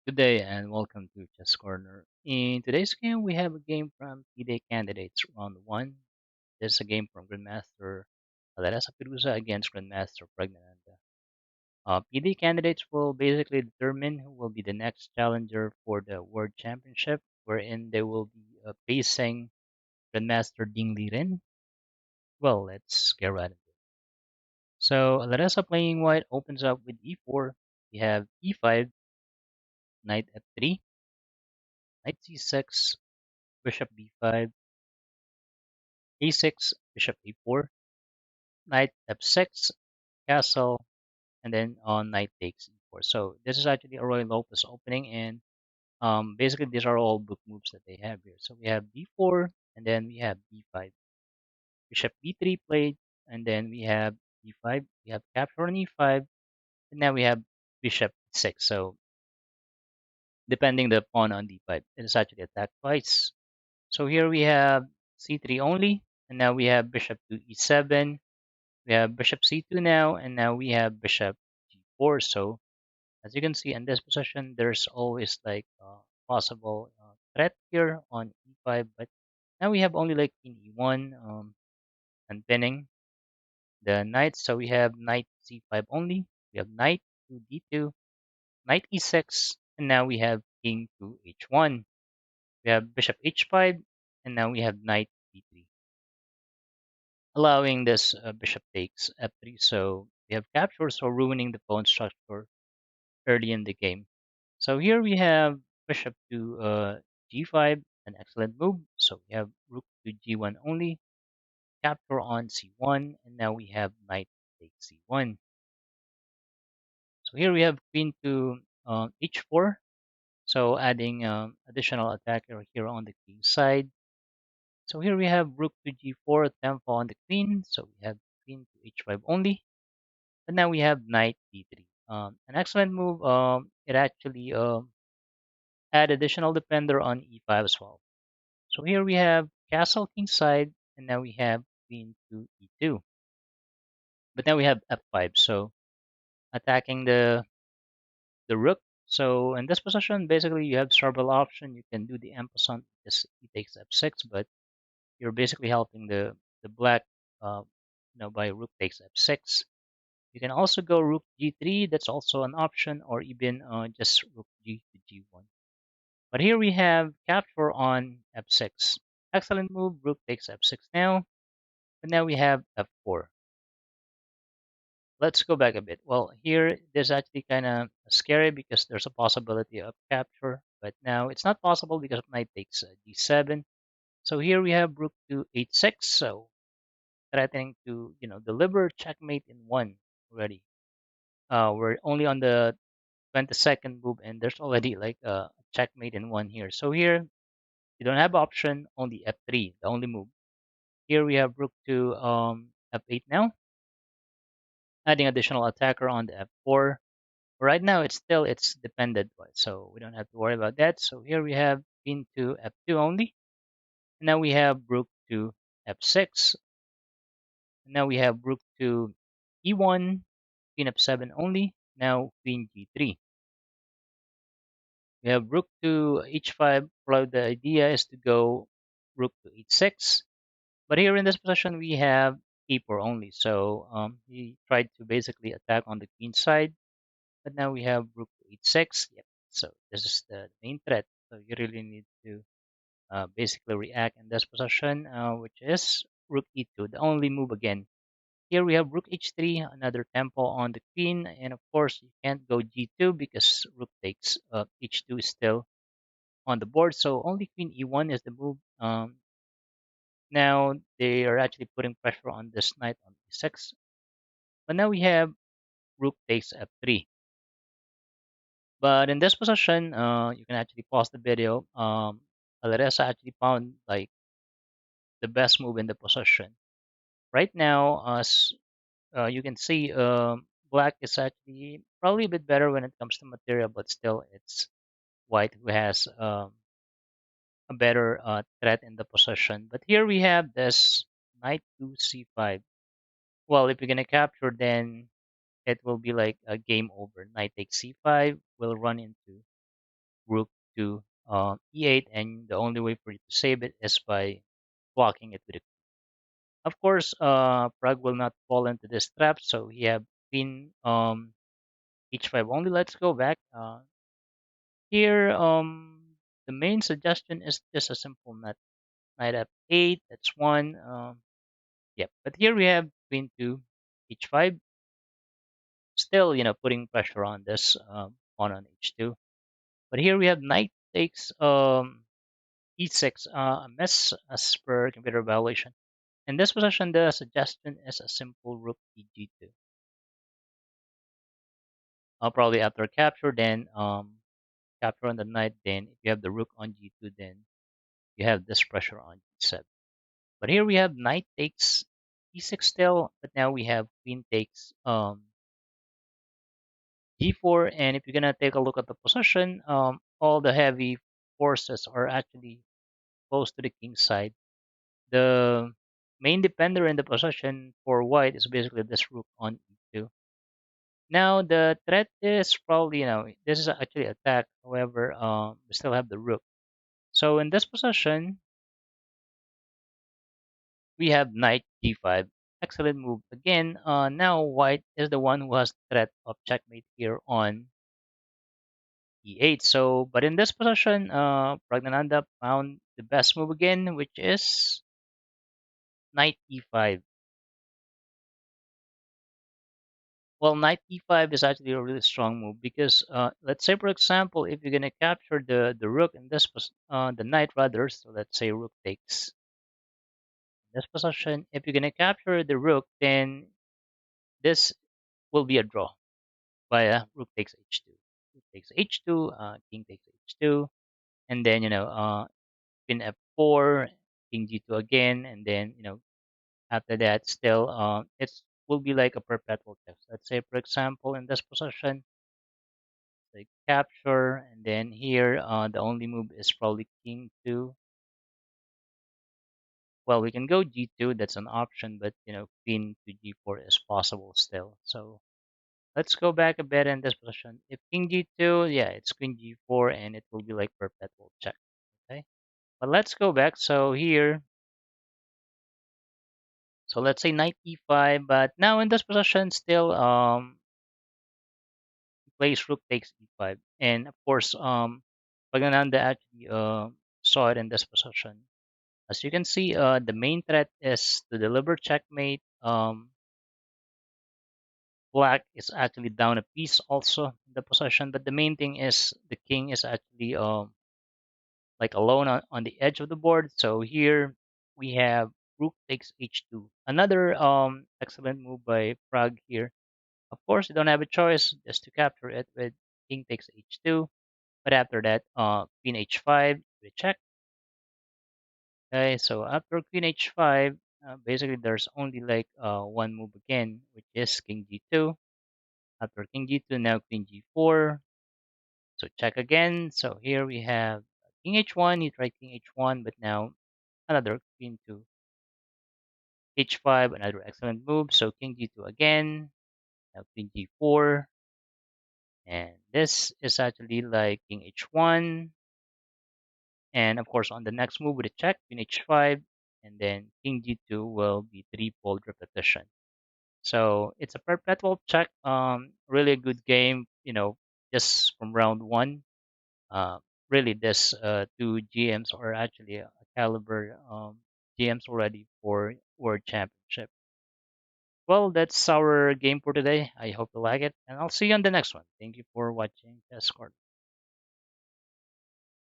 Good day and welcome to Chess Corner. In today's game, we have a game from FIDE candidates round one. This is a game from Grandmaster Alireza Firouzja against Grandmaster Praggnanandhaa. FIDE candidates will basically determine who will be the next challenger for the World Championship, wherein they will be facing Grandmaster Ding Liren. Well, let's get right into it. So Alireza playing white opens up with e4. We have e5, knight f3, knight c6, bishop b5, a6, bishop a4, knight f6, castle, and then on knight takes e4. So this is actually a Roy Lopez opening, and basically these are all book moves that they have here. So we have b4, and then we have b5, bishop b3 played, and then we have e5, we have capture on e5, and now we have bishop 6. So depending the pawn on d5, it is actually attacked twice. So here we have c3 only, and now we have bishop to e7. We have bishop c2 now, and now we have bishop g4. So as you can see in this position, there's always like possible threat here on e5, but now we have only like in e1 and pinning the knight. So we have knight c5 only. We have knight to d2, knight e6, and now we have king to h1. We have bishop h5, and now we have knight d3, allowing this bishop takes f3. So we have capture, so ruining the pawn structure early in the game. So here we have bishop to g5, an excellent move. So we have rook to g1 only, capture on c1, and now we have knight takes c1. So here we have queen to h4, so adding additional attacker here on the king side. So here we have rook to g4, tempo on the queen. So we have queen to h5 only, and now we have knight d3. An excellent move. It actually add additional defender on e5 as well. So here we have castle king side, and now we have queen to e2. But now we have f5, so attacking the rook. So in this position, basically you have several options. You can do the en passant because he takes f6, but you're basically helping the black, by rook takes f6. You can also go rook g3. That's also an option, or even just rook g to g1. But here we have capture on f6. Excellent move. Rook takes f6 now. But now we have f4. Let's go back a bit. Well, here this actually kind of scary because there's a possibility of capture. But now it's not possible because knight takes d7. So here we have rook to h6. So threatening to deliver checkmate in one already. We're only on the 22nd move, and there's already like a checkmate in one here. So here you don't have option, only f3, the only move. Here we have rook to f8 now, adding additional attacker on the f4. Right now it's dependent, so we don't have to worry about that. So here we have queen to f2 only. And now we have rook to f6. And now we have rook to e1, queen f7 only. Now queen g3. We have rook to h5. Well, the idea is to go rook to h6. But here in this position, we have e4 only. So he tried to basically attack on the queen side. But now we have rook to h6. Yep. So this is the main threat. So you really need to basically react in this position, which is rook e2, the only move again. Here we have rook h3, another tempo on the queen. And of course, you can't go g2 because rook takes h2 is still on the board. So only queen e1 is the move. Now they are actually putting pressure on this knight on e6. But now we have rook takes f3. But in this position, you can actually pause the video. Alireza actually found like the best move in the position. Right now, as you can see, black is actually probably a bit better when it comes to material, but still it's white who has a better threat in the position. But here we have this knight to c5. Well, if you're gonna capture, then it will be like a game over. Knight takes c5 will run into rook to e8, and the only way for you to save it is by blocking it with a. Of course, Prague will not fall into this trap, so he have queen h5 only. Let's go back. Here, the main suggestion is just a simple knight f8. That's one. Yep. But here we have queen to h5. Still, putting pressure on this pawn on h2. But here we have knight takes e6, a miss as per computer evaluation. In this position, the suggestion is a simple rook eg2. Probably after capture, then capture on the knight. Then if you have the rook on g2, then you have this pressure on g7. But here we have knight takes e6 still, but now we have queen takes g4. And if you're gonna take a look at the position, all the heavy forces are actually close to the king's side. The main defender in the position for white is basically this rook on e2. Now the threat is probably, this is actually attack. However, we still have the rook. So in this position, we have knight d5. Excellent move again. Now white is the one who has the threat of checkmate here on e8. So, but in this position, Praggnanandhaa found the best move again, which is knight e5. Well, knight e5 is actually a really strong move because, let's say, for example, if you're gonna capture the rook in this the knight rather. So let's say rook takes this position. If you're gonna capture the rook, then this will be a draw via rook takes h2. Rook takes h2, king takes h2, and then queen f4, king g2 again, and then after that still it's will be like a perpetual chess. Let's say for example in this position, like capture, and then here the only move is probably king 2. Well, we can go g2, that's an option, but queen to g4 is possible still. So let's go back a bit in this position. If king g2, yeah, it's queen g4, and it will be like perpetual check. Okay, but let's go back. So here, so let's say knight e5, but now in this position still plays rook takes e5, and of course Praggnanandhaa actually saw it in this position. As you can see, the main threat is to deliver checkmate. Black is actually down a piece also in the position, but the main thing is the king is actually like alone on the edge of the board. So here we have rook takes h2. Another excellent move by Prague here. Of course, you don't have a choice just to capture it with king takes h2. But after that, queen h5, we check. Okay, so after queen h5, basically there's only like one move again, which is king g2. After king g2, now queen g4. So check again. So here we have king h1. You tried king h1, but now another queen to h5, another excellent move. So king g2 again. Now queen g4. And this is actually like king h1. And of course, on the next move with a check, queen h5, and then king g2 will be threefold repetition. So it's a perpetual check. Really a good game. Just from round one. Uh, Really, this two GMs are actually a caliber GMs already for World Championship. Well, that's our game for today. I hope you like it, and I'll see you on the next one. Thank you for watching Chess Court.